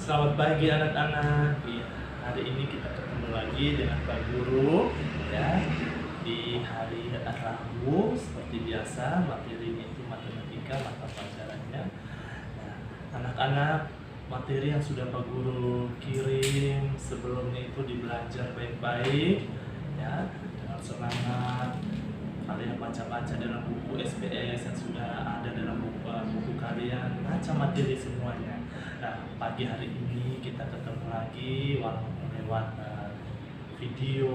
Selamat pagi anak-anak. Ya, hari ini kita ketemu lagi dengan Pak Guru ya di hari Rabu seperti biasa. Materinya itu matematika, mata pelajarannya. Nah, anak-anak, materi yang sudah Pak Guru kirim sebelumnya itu dibelajar baik-baik ya dengan semangat. Kalian baca-baca dalam buku SPS yang sudah ada dalam buku kalian, baca materi semuanya. Nah, pagi hari ini kita ketemu lagi walaupun lewat video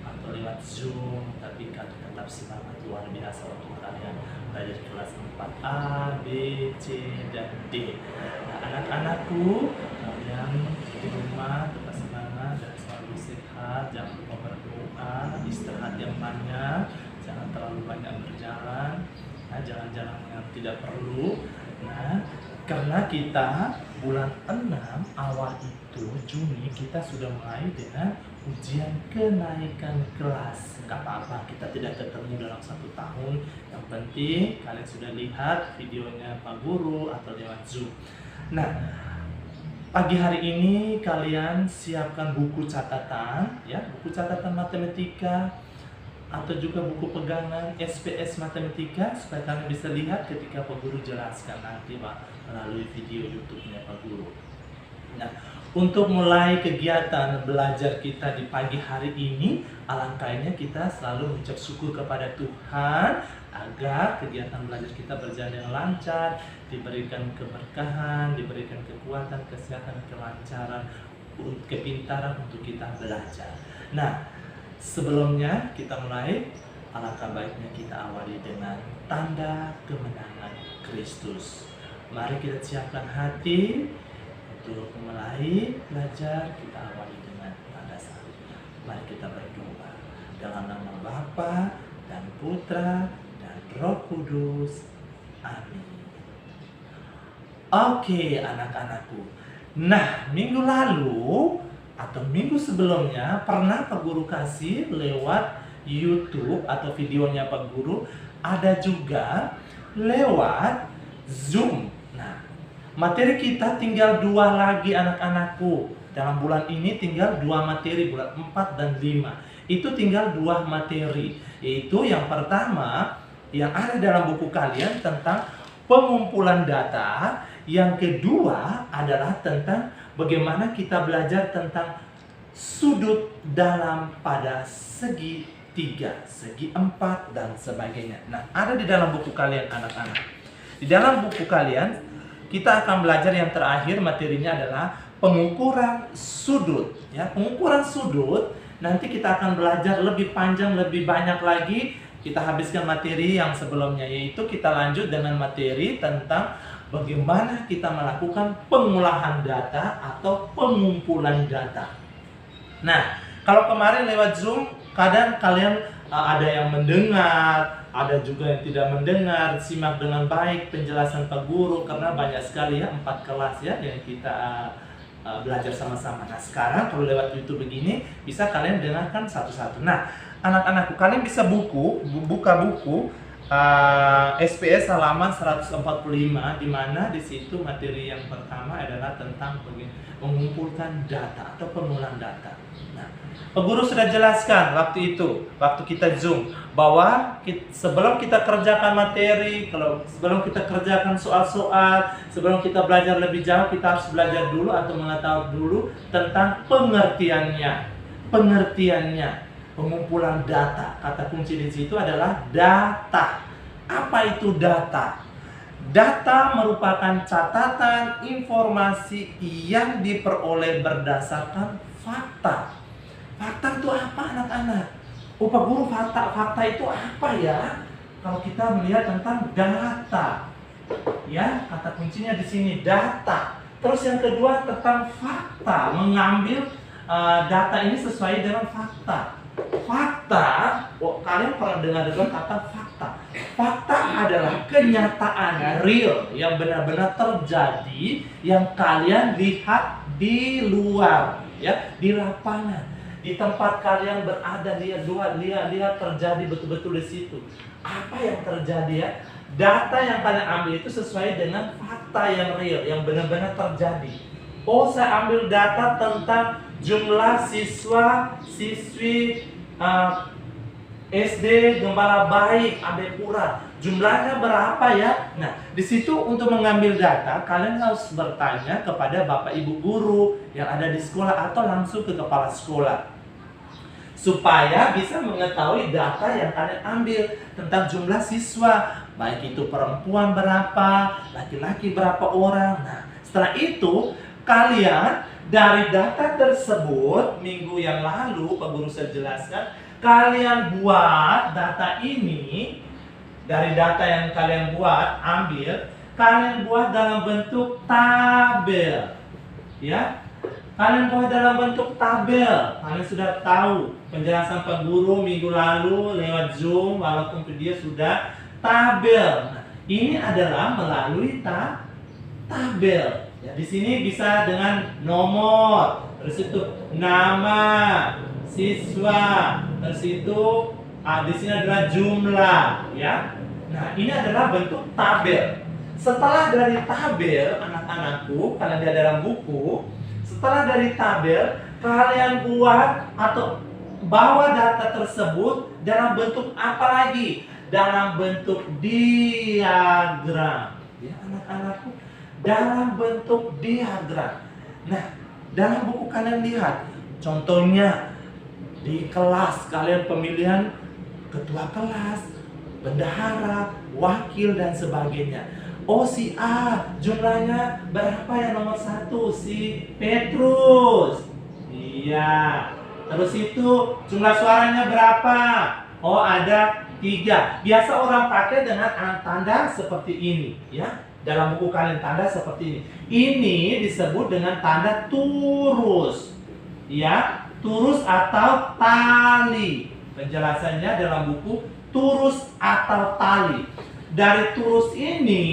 atau lewat Zoom, tapi kalian tetap semangat luar biasa untuk kalian belajar kelas 4A, B, C, dan D. Nah, anak-anakku, kalian di rumah tetap semangat dan selalu sehat, jangan lupa berdoa, istirahat yang banyak, jangan terlalu banyak berjalan, nah, jalan-jalan yang tidak perlu. Nah, karena kita bulan 6 awal itu Juni kita sudah mulai dengan ujian kenaikan kelas. Gak apa-apa, kita tidak ketemu dalam 1 tahun. Yang penting kalian sudah lihat videonya Pak Guru atau lewat Zoom. Nah, pagi hari ini kalian siapkan buku catatan ya, buku catatan matematika atau juga buku pegangan SPS matematika supaya kalian bisa lihat ketika Pak Guru jelaskan nanti Pak melalui video YouTube-nya Pak Guru. Nah, untuk mulai kegiatan belajar kita di pagi hari ini, alangkahnya kita selalu mengucap syukur kepada Tuhan agar kegiatan belajar kita berjalan dengan lancar, diberikan keberkahan, diberikan kekuatan, kesehatan, kelancaran, kepintaran untuk kita belajar. Nah, sebelumnya kita mulai, alangkah baiknya kita awali dengan tanda kemenangan Kristus. Mari kita siapkan hati untuk mulai belajar. Kita awali dengan tanda salib. Mari kita berdoa dalam nama Bapa dan Putra dan Roh Kudus. Amin. Oke anak-anakku. Nah, minggu lalu atau minggu sebelumnya pernah Pak Guru kasih lewat YouTube atau videonya Pak Guru, ada juga lewat Zoom. Nah, materi kita tinggal 2 lagi anak-anakku. Dalam bulan ini tinggal 2 materi, bulan 4 dan 5. Itu tinggal 2 materi. Yaitu yang pertama yang ada dalam buku kalian tentang pengumpulan data. Yang kedua adalah tentang bagaimana kita belajar tentang sudut dalam pada segi 3, segi 4, dan sebagainya. Nah, ada di dalam buku kalian anak-anak. Di dalam buku kalian, kita akan belajar yang terakhir materinya adalah pengukuran sudut. Ya, pengukuran sudut, nanti kita akan belajar lebih panjang, lebih banyak lagi. Kita habiskan materi yang sebelumnya, yaitu kita lanjut dengan materi tentang bagaimana kita melakukan pengolahan data atau pengumpulan data. Nah, kalau kemarin lewat Zoom, kadang kalian ada yang mendengar, ada juga yang tidak mendengar, simak dengan baik penjelasan Pak Guru karena banyak sekali ya 4 kelas ya yang kita belajar sama-sama. Nah, sekarang kalau lewat YouTube begini bisa kalian dengarkan satu-satu. Nah, anak-anakku, kalian bisa buka buku SPS halaman 145, di mana di situ materi yang pertama adalah tentang mengumpulkan data atau pengumpulan data. Nah, Pak Guru sudah jelaskan waktu itu, waktu kita Zoom, bahwa sebelum kita kerjakan materi, sebelum kita kerjakan soal-soal, sebelum kita belajar lebih jauh, kita harus belajar dulu atau mengetahui dulu tentang pengertiannya. Pengumpulan data, kata kunci di situ adalah data. Apa itu data? Data merupakan catatan informasi yang diperoleh berdasarkan fakta. Fakta itu apa anak-anak? Pak Guru, fakta itu apa ya? Kalau kita melihat tentang data, ya kata kuncinya di sini data. Terus yang kedua tentang fakta, mengambil data ini sesuai dengan fakta. Fakta, kalian pernah dengar kata fakta? Fakta adalah kenyataan real yang benar-benar terjadi, yang kalian lihat di luar, ya, di lapangan, di tempat kalian berada, lihat terjadi betul-betul di situ. Apa yang terjadi ya? Data yang kalian ambil itu sesuai dengan fakta yang real, yang benar-benar terjadi. Oh, saya ambil data tentang jumlah siswa-siswi SD Gembala Baik Adepura. Jumlahnya berapa ya? Nah, di situ untuk mengambil data, kalian harus bertanya kepada Bapak Ibu guru yang ada di sekolah atau langsung ke kepala sekolah, supaya bisa mengetahui data yang kalian ambil tentang jumlah siswa, baik itu perempuan berapa, laki-laki berapa orang. Nah, setelah itu kalian dari data tersebut minggu yang lalu Pak Guru saya jelaskan, kalian buat data ini. Dari data yang kalian buat, kalian buat dalam bentuk tabel, ya. Kalian buat dalam bentuk tabel. Kalian sudah tahu penjelasan Pak Guru minggu lalu lewat Zoom, walaupun dia sudah tabel. Nah, ini adalah melalui tabel. Ya, di sini bisa dengan nomor, terus itu nama siswa, terus itu di sini adalah jumlah, ya. Nah, ini adalah bentuk tabel. Setelah dari tabel, anak-anakku, kalian lihat dalam buku. Setelah dari tabel, kalian buat atau bawa data tersebut dalam bentuk apa lagi? Dalam bentuk diagram. Ya, anak-anakku, dalam bentuk diagram. Nah, dalam buku kalian lihat, contohnya di kelas kalian pemilihan ketua kelas, bendahara, wakil, dan sebagainya. Oh, si A jumlahnya berapa ya, nomor 1? Si Petrus. Iya. Terus itu jumlah suaranya berapa? Oh, ada 3. Biasa orang pakai dengan tanda seperti ini, ya. Dalam buku kalian tanda seperti ini. Ini disebut dengan tanda turus. Ya, turus atau tali. Penjelasannya dalam buku turus atau tali. Dari turus ini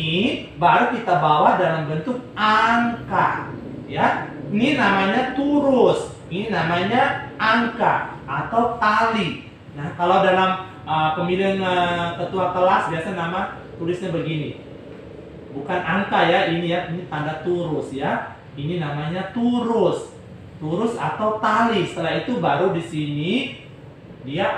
baru kita bawa dalam bentuk angka, ya. Ini namanya turus, ini namanya angka atau tali. Nah, kalau dalam pemilihan ketua kelas biasa nama tulisnya begini. Bukan angka ya, ini ya, ini tanda turus ya. Ini namanya turus. Turus atau tali. Setelah itu baru di sini dia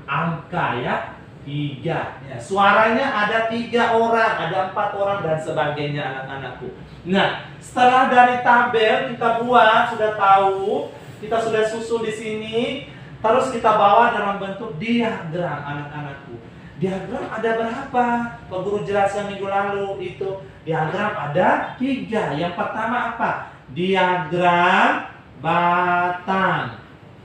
angka ya, 3 ya. Suaranya ada 3 orang, ada 4 orang, dan sebagainya, anak-anakku. Nah, setelah dari tabel kita buat, sudah tahu, kita sudah susun di sini, terus kita bawa dalam bentuk diagram, anak-anakku. Diagram ada berapa? Pak Guru jelaskan minggu lalu itu. Diagram ada 3. Yang pertama apa? Diagram batang.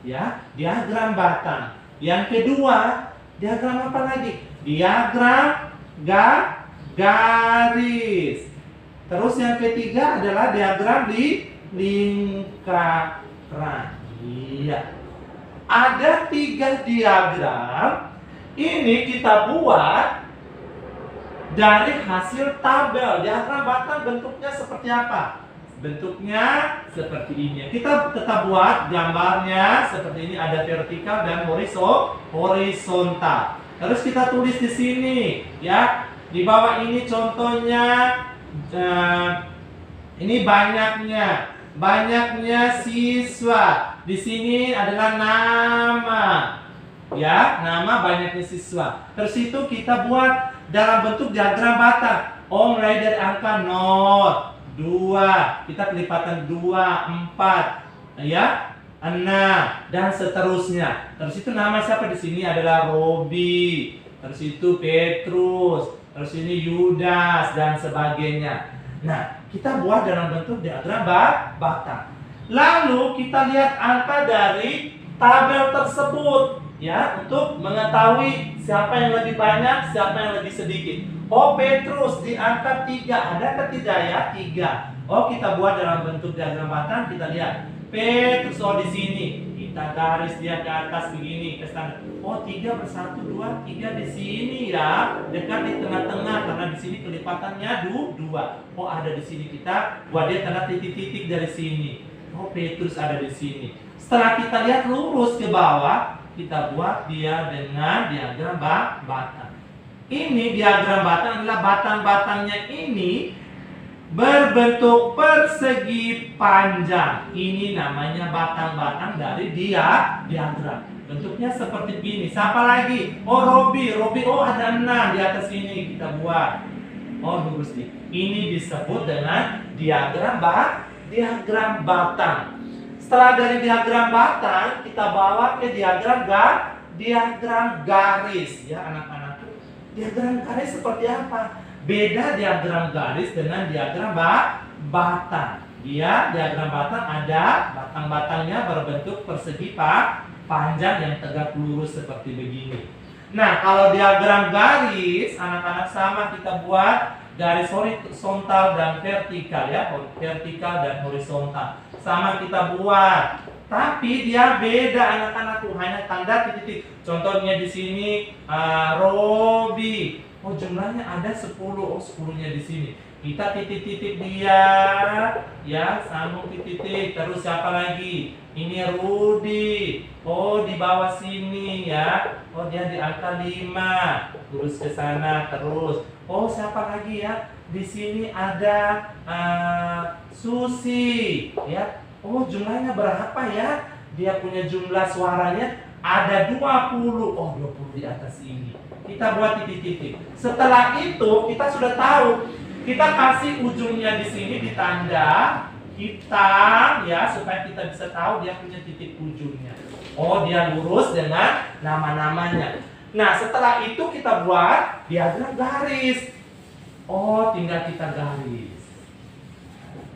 Ya, diagram batang. Yang kedua, diagram apa lagi? Diagram garis. Terus yang ketiga adalah diagram di lingkaran. Iya. Ada 3 diagram. Ini kita buat dari hasil tabel. Diagram batang bentuknya seperti apa? Bentuknya seperti ini. Kita tetap buat gambarnya seperti ini, ada vertikal dan horizontal. Terus kita tulis di sini, ya. Di bawah ini contohnya, ini banyaknya siswa. Di sini adalah nama, ya, nama banyaknya siswa. Terus itu kita buat dalam bentuk diagram batang. Oh, mulai dari angka 0, 2, kita kelipatan 2, 4, ya, 6, dan seterusnya. Terus itu nama siapa di sini adalah Robi. Terus itu Petrus. Terus ini Yudas dan sebagainya. Nah, kita buat dalam bentuk diagram batang. Lalu kita lihat angka dari tabel tersebut, ya, untuk mengetahui siapa yang lebih banyak, siapa yang lebih sedikit. Oh, Petrus di angka 3. Ada ketiga ya? 3. Oh, kita buat dalam bentuk diagram batang. Kita lihat Petrus, oh di sini. Kita garis dia ke atas begini ke standar. Oh, 3 bersatu 2, 3 di sini ya. Dekat di tengah-tengah karena di sini kelipatannya 2. Oh, ada di sini, kita buat dia tanda titik-titik dari sini. Oh, Petrus ada di sini. Setelah kita lihat lurus ke bawah, kita buat dia dengan diagram batang. Ini diagram batang adalah batang-batangnya ini berbentuk persegi panjang. Ini namanya batang-batang dari diagram. Bentuknya seperti ini. Siapa lagi? Oh, Robi. Oh, ada 6 di atas ini. Kita buat. Oh, lurus nih. Ini disebut dengan diagram batang. Setelah dari diagram batang, kita bawa ke diagram garis. Ya, anak-anak. Diagram garis seperti apa? Beda diagram garis dengan diagram batang. Diagram batang ada batang-batangnya berbentuk persegi panjang yang tegak lurus seperti begini. Nah, kalau diagram garis, anak-anak sama kita buat garis horizontal dan vertikal ya, vertikal dan horizontal. Sama kita buat. Tapi dia beda anak-anakku, hanya tanda titik-titik. Contohnya di sini Robi. Oh, jumlahnya ada 10. Oh, 10-nya di sini. Kita titik-titik dia, ya, sambung titik-titik. Terus siapa lagi? Ini Rudi. Oh, di bawah sini ya. Oh, dia di angka 5. Terus ke sana terus. Oh, siapa lagi ya? Di sini ada Susi, ya. Oh, jumlahnya berapa ya? Dia punya jumlah suaranya ada 20. Oh, 20 di atas ini. Kita buat titik-titik. Setelah itu kita sudah tahu. Kita kasih ujungnya di sini ditanda hitam ya, supaya kita bisa tahu dia punya titik ujungnya. Oh, dia lurus dengan nama-namanya. Nah, setelah itu kita buat diagram garis. Oh, tinggal kita garis.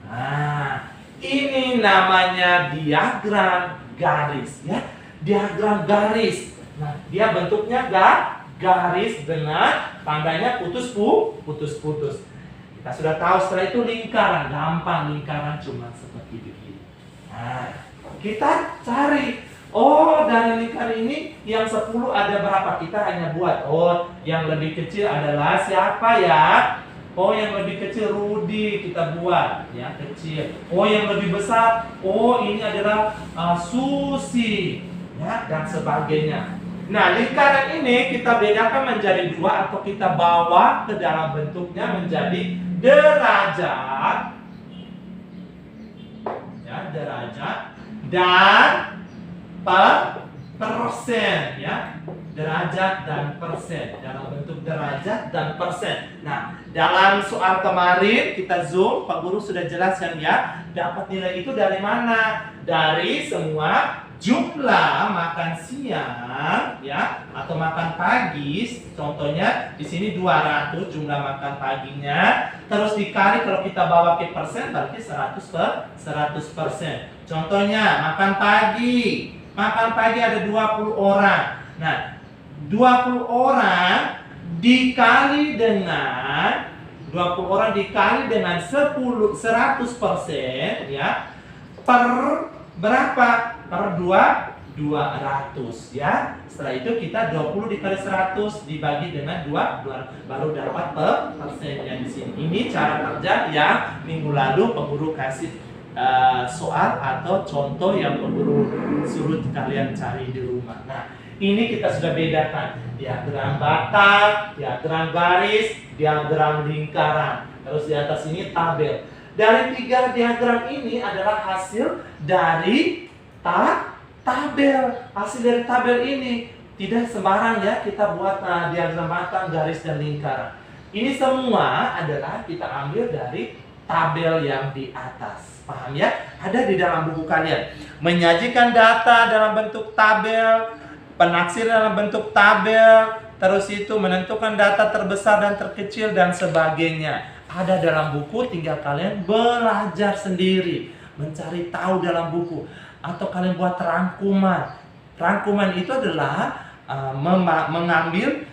Nah, ini namanya diagram garis ya. Diagram garis. Nah, dia bentuknya garis dengan tandanya putus-putus. Kita sudah tahu. Setelah itu lingkaran, gampang, lingkaran cuma seperti begini. Nah, kita cari. Oh, dari lingkaran ini yang 10 ada berapa? Kita hanya buat. Oh, yang lebih kecil adalah siapa ya? Oh, yang lebih kecil Rudi, kita buat ya, kecil. Oh, yang lebih besar, oh ini adalah Susi ya, dan sebagainya. Nah, lingkaran ini kita bedakan menjadi 2 atau kita bawa ke dalam bentuknya menjadi derajat. Ya, derajat dan persen ya. Derajat dan persen, dalam bentuk derajat dan persen. Nah, dalam soal kemarin kita zoom, Pak Guru sudah jelaskan ya, dapat nilai itu dari mana? Dari semua jumlah makan siang ya, atau makan pagi. Contohnya di sini 200 jumlah makan paginya, terus dikali kalau kita bawa ke persen berarti 100%. Contohnya makan pagi ada 20 orang. Nah, 20 orang dikali dengan 100% ya, per berapa? Per 200 ya. Setelah itu kita 20 dikali 100 dibagi dengan 2 baru dapat persennya di sini. Ini cara kerja yang minggu lalu Guru kasih soal atau contoh yang Guru suruh kalian cari di rumah. Nah, ini kita sudah bedakan diagram batang, diagram garis, diagram lingkaran. Terus di atas ini tabel. Dari 3 diagram ini adalah hasil dari tabel. Hasil dari tabel ini tidak sembarang ya kita buat diagram batang, garis, dan lingkaran. Ini semua adalah kita ambil dari tabel yang di atas. Paham ya? Ada di dalam buku kalian. Menyajikan data dalam bentuk tabel, penaksir dalam bentuk tabel, terus itu menentukan data terbesar dan terkecil dan sebagainya. Ada dalam buku, tinggal kalian belajar sendiri, mencari tahu dalam buku, atau kalian buat rangkuman. Rangkuman itu adalah mengambil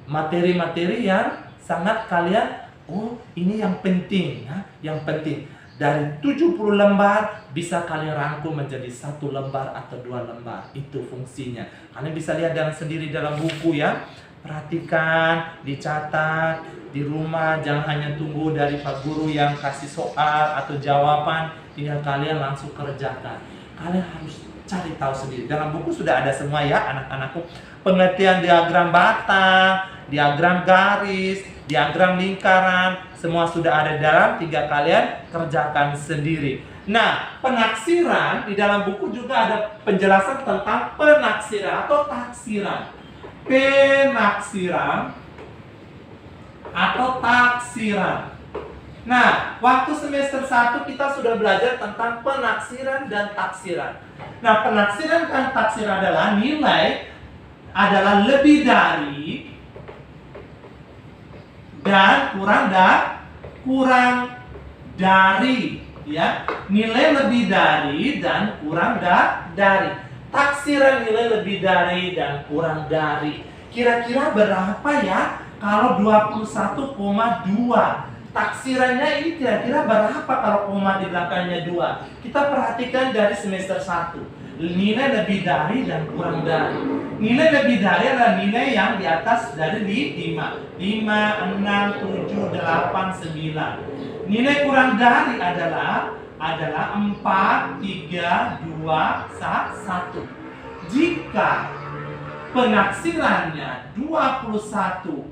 materi-materi yang sangat kalian, oh ini yang penting ya, yang penting. Dari 70 lembar bisa kalian rangkum menjadi 1 lembar atau 2 lembar. Itu fungsinya. Kalian bisa lihat sendiri dalam buku ya. Perhatikan, dicatat di rumah. Jangan hanya tunggu dari Pak Guru yang kasih soal atau jawaban. Tinggal kalian langsung kerjakan. Kalian harus cari tahu sendiri. Dalam buku sudah ada semua ya anak-anakku. Pengertian diagram batang, diagram garis, diagram lingkaran, semua sudah ada dalam, tinggal kalian kerjakan sendiri. Nah, penaksiran di dalam buku juga ada penjelasan tentang penaksiran atau taksiran. Penaksiran atau taksiran. Nah, waktu semester 1 kita sudah belajar tentang penaksiran dan taksiran. Nah, penaksiran dan taksiran adalah nilai adalah lebih dari dan kurang dari, ya. Nilai lebih dari dan kurang dari. Taksiran nilai lebih dari dan kurang dari. Kira-kira berapa ya kalau 21,2? Taksirannya ini kira-kira berapa kalau koma di belakangnya 2? Kita perhatikan dari semester 1. Nilai lebih dari dan kurang dari. Nilai lebih dari adalah nilai yang di atas dari 5. 5, 6, 7, 8, 9. Nilai kurang dari adalah 4, 3, 2, 1. Jika penaksirannya 21,2,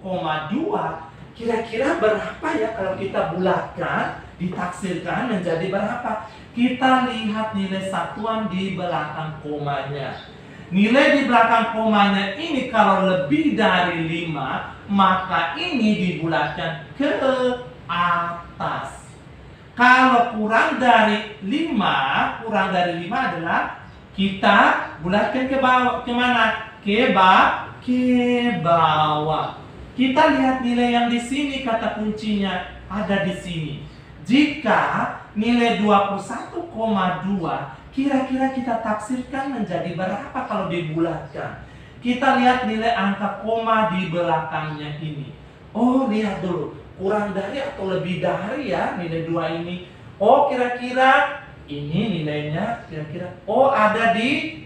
kira-kira berapa ya kalau kita bulatkan, ditaksirkan menjadi berapa? Kita lihat nilai satuan di belakang komanya. Nilai di belakang komanya ini kalau lebih dari 5, maka ini dibulatkan ke atas. Kalau kurang dari 5 adalah kita bulatkan ke bawah. Kemana? Ke bawah. Kita lihat nilai yang di sini, kata kuncinya ada di sini. Jika nilai 21,2, kira-kira kita taksirkan menjadi berapa kalau dibulatkan? Kita lihat nilai angka koma di belakangnya ini. Oh, lihat dulu. Kurang dari atau lebih dari ya nilai 2 ini. Oh, kira-kira ini nilainya kira-kira. Oh, ada di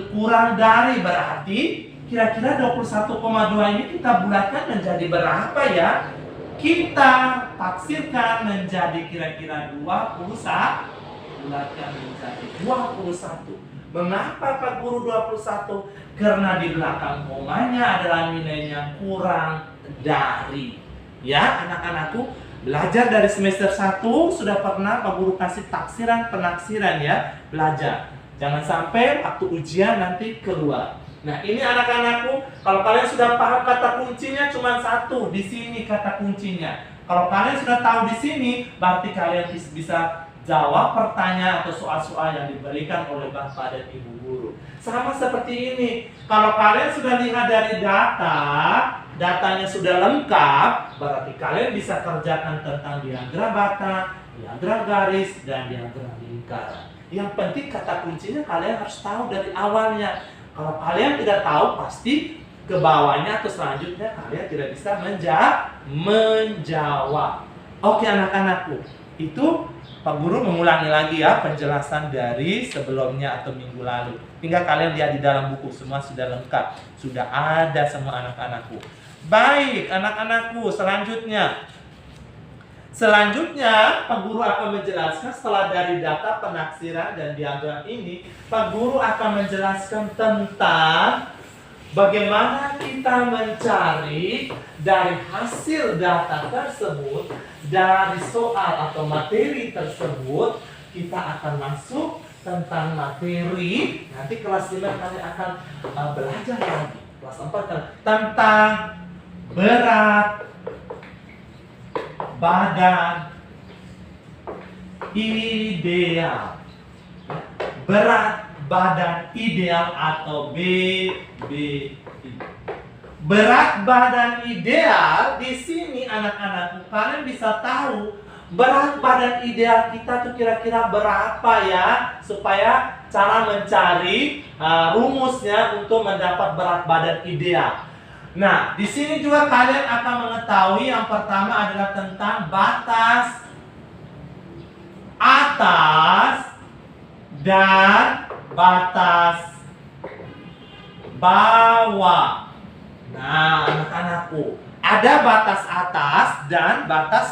kurang dari, berarti kira-kira 21,2 ini kita bulatkan menjadi berapa ya? Kita taksirkan menjadi kira-kira 21. Bulatkan menjadi 21. Mengapa Pak Guru 21? Karena di belakang komanya adalah nilainya kurang dari. Ya, anak-anakku, belajar dari semester 1 sudah pernah Pak Guru kasih taksiran, penaksiran ya. Belajar. Jangan sampai waktu ujian nanti keluar. Nah, ini anak-anakku, kalau kalian sudah paham kata kuncinya cuma satu, di sini kata kuncinya. Kalau kalian sudah tahu di sini, berarti kalian bisa jawab pertanyaan atau soal-soal yang diberikan oleh Bapak dan Ibu guru. Sama seperti ini. Kalau kalian sudah lihat dari datanya sudah lengkap, berarti kalian bisa kerjakan tentang diagram bata, diagram garis, dan diagram lingkaran. Yang penting kata kuncinya kalian harus tahu dari awalnya. Kalau kalian tidak tahu, pasti ke bawahnya atau selanjutnya kalian tidak bisa menjawab. Oke anak-anakku, itu Pak Guru mengulangi lagi ya penjelasan dari sebelumnya atau minggu lalu. Tinggal kalian lihat di dalam buku, semua sudah lengkap. Sudah ada semua anak-anakku. Baik anak-anakku, Selanjutnya, Pak Guru akan menjelaskan setelah dari data penaksiran dan diagram ini, Pak Guru akan menjelaskan tentang bagaimana kita mencari dari hasil data tersebut, dari soal atau materi tersebut, kita akan masuk tentang materi. Nanti kelas 5 kalian akan belajar lagi. Kelas 4 tentang berat badan ideal. Berat badan ideal atau BBI. Berat badan ideal di sini anak-anakku, kalian bisa tahu berat badan ideal kita tuh kira-kira berapa ya, supaya cara mencari rumusnya untuk mendapat berat badan ideal. Nah, di sini juga kalian akan mengetahui yang pertama adalah tentang batas atas dan batas bawah. Nah, anak-anakku, ada batas atas dan batas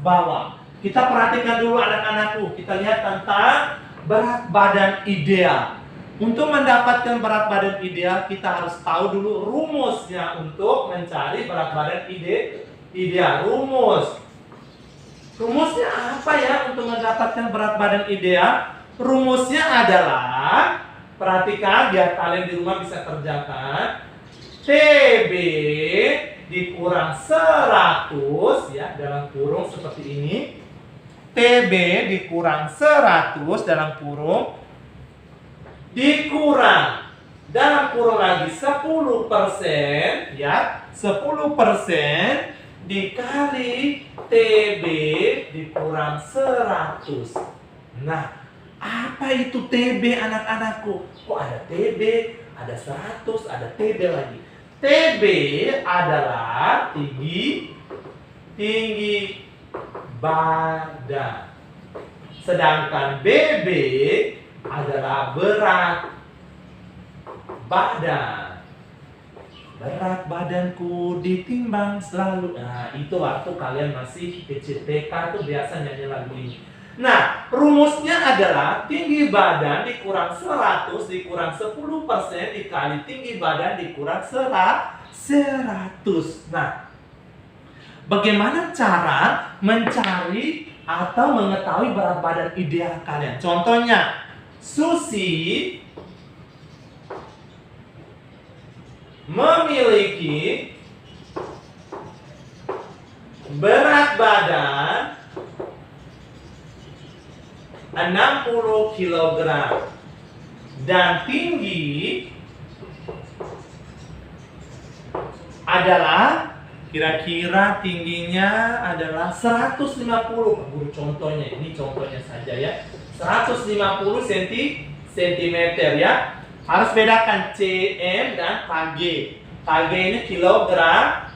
bawah. Kita perhatikan dulu anak-anakku. Kita lihat tentang berat badan ideal. Untuk mendapatkan berat badan ideal, kita harus tahu dulu rumusnya untuk mencari berat badan ideal. Rumusnya apa ya untuk mendapatkan berat badan ideal? Rumusnya adalah, perhatikan biar kalian di rumah bisa kerjakan. TB dikurang 100 ya, dalam kurung seperti ini. TB dikurang 100 dalam kurung, dikurang dalam kurung lagi 10% ya, 10% dikali TB dikurang 100. Nah, apa itu TB anak-anakku? Kok ada TB, ada 100, ada TB lagi. TB adalah tinggi badan. Sedangkan BB adalah berat badan. Berat badanku ditimbang selalu. Nah, itu waktu kalian masih kecil TK tuh biasa nyanyi lagu ini. Nah, rumusnya adalah tinggi badan dikurang 100 dikurang 10% dikali tinggi badan dikurang 100. Nah, bagaimana cara mencari atau mengetahui berat badan ideal kalian? Contohnya, Susi memiliki berat badan 60 kg dan tinggi adalah kira-kira tingginya adalah 150. Guru contohnya, ini contohnya saja ya. 150 cm ya. Harus bedakan cm dan kg. Kg ini kilogram.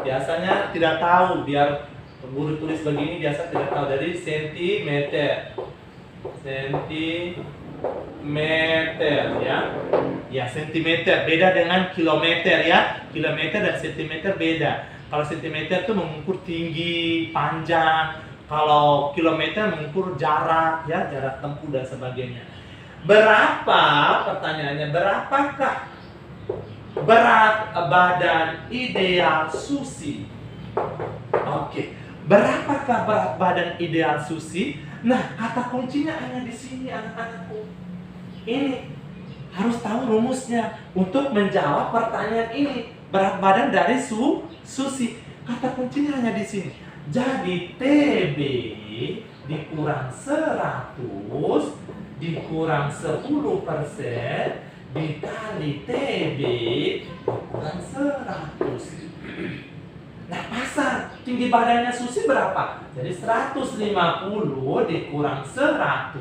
Biasanya tidak tahu, biar guru tulis begini biasa tidak tahu. Dari sentimeter ya. Ya, sentimeter beda dengan kilometer ya. Kilometer dan sentimeter beda. Kalau sentimeter itu mengukur tinggi, panjang. Kalau kilometer mengukur jarak ya, jarak tempuh dan sebagainya. Berapa, pertanyaannya, berapakah berat badan ideal Susi? Oke. Berapakah berat badan ideal Susi? Nah, kata kuncinya hanya di sini anak-anakku. Ini harus tahu rumusnya untuk menjawab pertanyaan ini. Berat badan dari Susi. Kata kuncinya hanya di sini. Jadi TB dikurang 100 dikurang 10% dikali TB dikurang 100. Nah, pasang tinggi badannya Susi berapa? Jadi 150 dikurang 100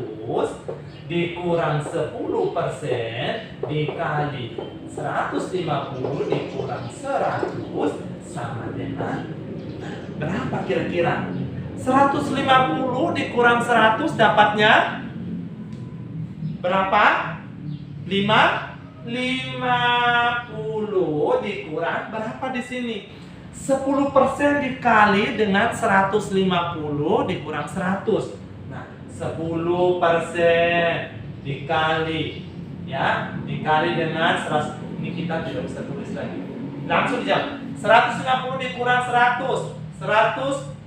dikurang 10% dikali 150 dikurang 100 sama dengan berapa kira-kira? 150 dikurang 100 dapatnya berapa? 50 dikurang berapa di sini? 10% dikali dengan 150 dikurang 100. Nah, 10% dikali ya, dikali dengan 100. Ini kita tidak bisa tulis lagi. Langsung dijawab. 150 dikurang 100. 10%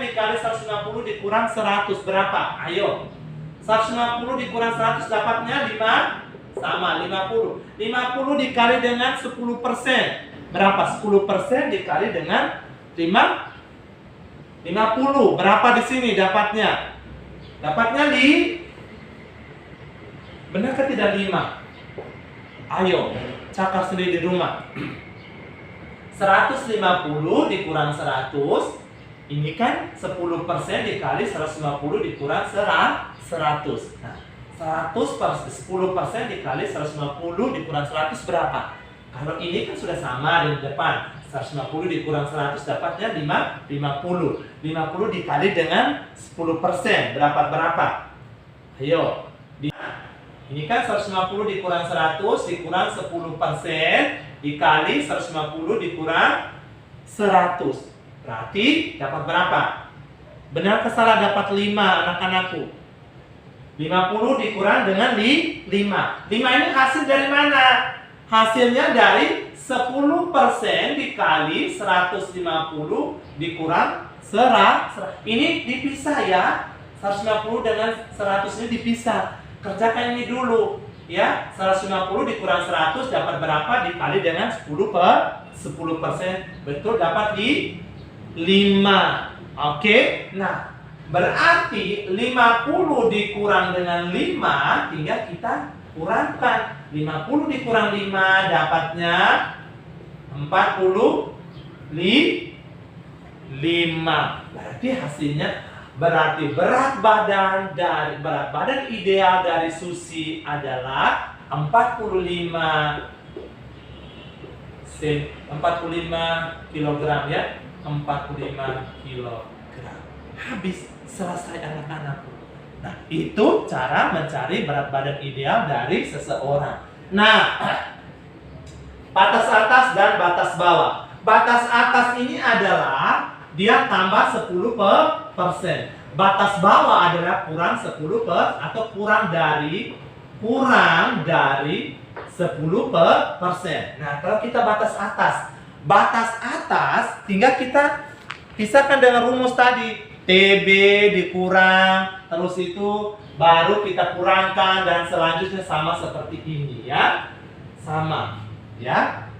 dikali 150 dikurang 100 berapa? Ayo. 150 dikurang 100 dapatnya 5 sama 50. 50 dikali dengan 10%. Berapa? 10% dikali dengan 50. Berapa di sini dapatnya? Dapatnya benarkah tidak 5? Ayo, cakap sendiri di rumah. 150 dikurang 100. Ini kan 10% dikali 150 dikurang 100. Nah, 10% dikali 150 dikurang 100 berapa? Kalau ini kan sudah sama di depan. 150 dikurang 100 dapatnya 50. 50 dikali dengan 10%. Berapa? Ayo. Ini kan 150 dikurang 100 dikurang 10% dikali 150 dikurang 100. Berarti dapat berapa? Benar ke salah dapat 5 anak-anakku? 50 dikurang dengan 5. 5 ini hasil dari mana? Hasilnya dari 10% dikali 150 dikurang 100. Ini dipisah ya. 150 dengan 100 ini dipisah. Kerjakan ini dulu. Ya, 150 dikurang 100 dapat berapa? Dikali dengan 10%. Betul, dapat di 5. Oke. Nah, berarti 50 dikurang dengan 5 tinggal kita kurangkan. 50 dikurang 5 dapatnya 45. Berarti hasilnya berat badan ideal dari Susi adalah 45 kg ya. 45 kg. Habis, selesai anak-anakku. Nah, itu cara mencari berat badan ideal dari seseorang. Nah, batas atas dan batas bawah. Batas atas ini adalah dia tambah 10%. Batas bawah adalah kurang 10% atau kurang dari 10%. Nah, kalau kita batas atas tinggal kita pisahkan dengan rumus tadi. TB dikurang, terus itu baru kita kurangkan dan selanjutnya sama seperti ini ya. Sama ya.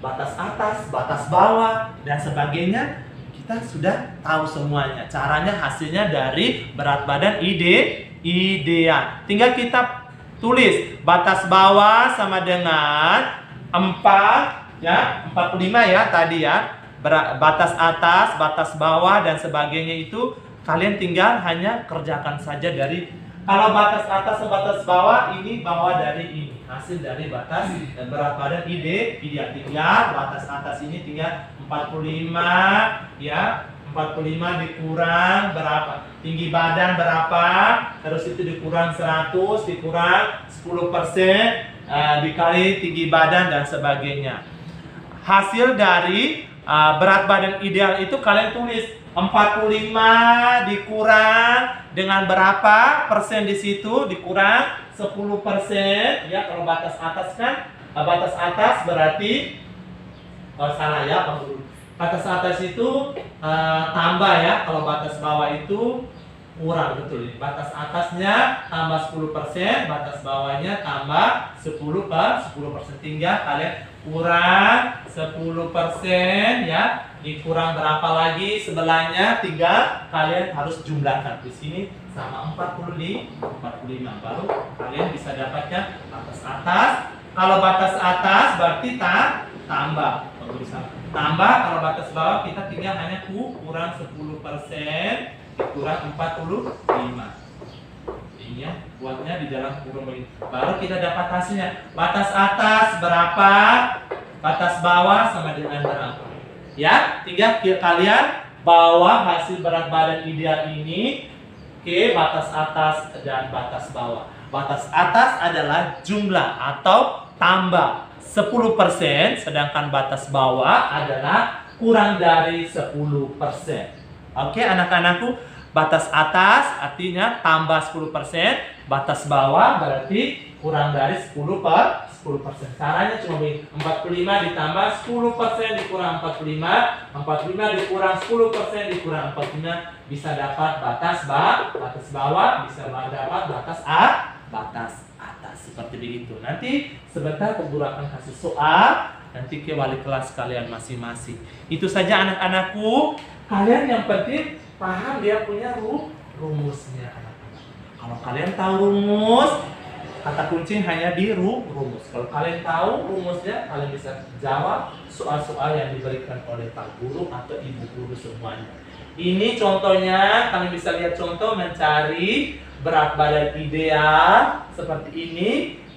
Batas atas, batas bawah dan sebagainya kita sudah tahu semuanya. Caranya hasilnya dari berat badan ideal. Tinggal kita tulis batas bawah sama dengan 4 ya, 45 ya tadi ya. Batas atas, batas bawah dan sebagainya itu kalian tinggal hanya kerjakan saja dari kalau batas atas dan batas bawah ini bawah dari ini hasil dari batas dan berat badan ideal. Tinggal batas atas ini tinggal 45 ya, 45 dikurang berapa? Tinggi badan berapa? Terus itu dikurang 100 dikurang 10% dikali tinggi badan dan sebagainya. Hasil dari berat badan ideal itu kalian tulis 45 dikurang dengan berapa persen di situ dikurang 10% ya. Kalau batas atas kan batas atas berarti salah ya Bang Guru. Batas atas itu tambah ya. Kalau batas bawah itu kurang, betul. Batas atasnya tambah 10%, batas bawahnya tambah 10%. Tinggal kalian kurang 10% ya. Dikurang berapa lagi sebelahnya, tinggal kalian harus jumlahkan. Di sini sama 45 baru kalian bisa dapatnya batas atas. Kalau batas atas berarti tambah. Kalau batas bawah kita tinggal hanya kurang 10% dikurang 45. Ini ya, buatnya di dalam kurung ini. Baru kita dapat hasilnya. Batas atas berapa? Batas bawah sama dengan berapa? Ya, tinggal kalian bawa hasil berat badan ideal ini ke batas atas dan batas bawah. Batas atas adalah jumlah atau tambah 10%, sedangkan batas bawah adalah kurang dari 10%. Oke, anak-anakku, batas atas artinya tambah 10%, batas bawah berarti kurang dari 10%. Caranya cuma begini, 45 ditambah 10% dikurang 45, 45 dikurang 10% dikurang 45, bisa dapat batas bawah, bisa dapat batas atas, seperti begitu. Nanti sebentar Guru akan kasih soal, nanti ke wali kelas kalian masing-masing. Itu saja anak-anakku. Kalian yang penting paham dia punya rumusnya. Kalau kalian tahu rumus, kata kunci hanya di rumus. Kalau kalian tahu rumusnya, kalian bisa jawab soal-soal yang diberikan oleh Pak Guru atau Ibu Guru semuanya. Ini contohnya, kalian bisa lihat contoh mencari berat badan ideal seperti ini.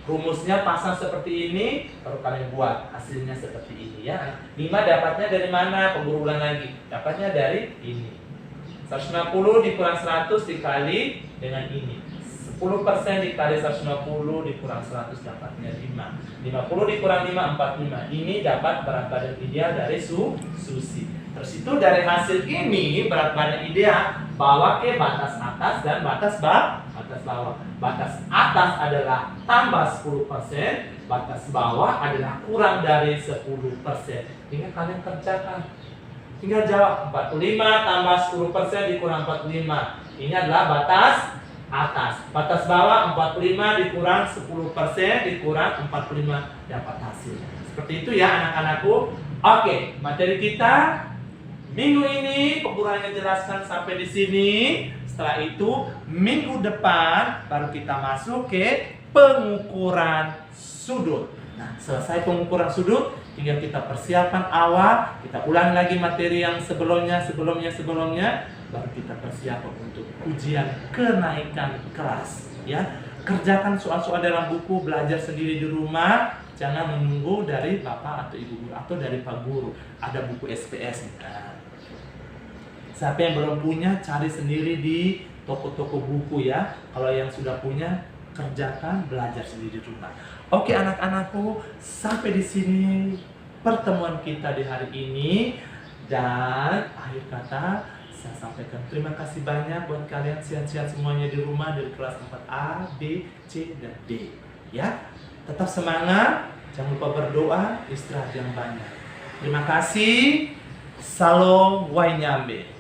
Rumusnya pasang seperti ini, baru kalian buat hasilnya seperti ini ya. 5 dapatnya dari mana? Pemburu ulang lagi. Dapatnya dari ini. 150 dikurang 100 dikali dengan ini. 10% dikali 150 dikurang 100 dapatnya 5. 50 dikurang 5, 45. Ini dapat berat badan ideal dari Susi. Terus itu dari hasil ini berat badan ideal bawa ke batas atas dan batas batas bawah. Batas atas adalah tambah 10%, batas bawah adalah kurang dari 10%. Tinggal kalian kerjakan. Tinggal jawab 45 tambah 10% dikurang 45. Ini adalah batas atas. Batas bawah 45 dikurang 10% dikurang 45, dapat hasil. Seperti itu ya anak-anakku. Oke, materi kita minggu ini pengurangannya jelaskan sampai di sini. Setelah itu minggu depan baru kita masuk ke pengukuran sudut. Nah, selesai pengukuran sudut, tinggal kita persiapan awal, kita ulang lagi materi yang sebelumnya, baru kita persiapan untuk ujian kenaikan kelas. Ya, kerjakan soal-soal dalam buku, belajar sendiri di rumah, jangan menunggu dari bapak atau ibu guru atau dari pak guru. Ada buku SPS. Nah, siapa yang belum punya, cari sendiri di toko-toko buku ya. Kalau yang sudah punya, kerjakan, belajar sendiri di rumah. Oke anak-anakku, sampai di sini pertemuan kita di hari ini. Dan akhir kata, saya sampaikan terima kasih banyak buat kalian sehat-sehat semuanya di rumah dari kelas 4A, B, C, dan D. Ya, tetap semangat, jangan lupa berdoa, istirahat yang banyak. Terima kasih. Salam Wainyambe.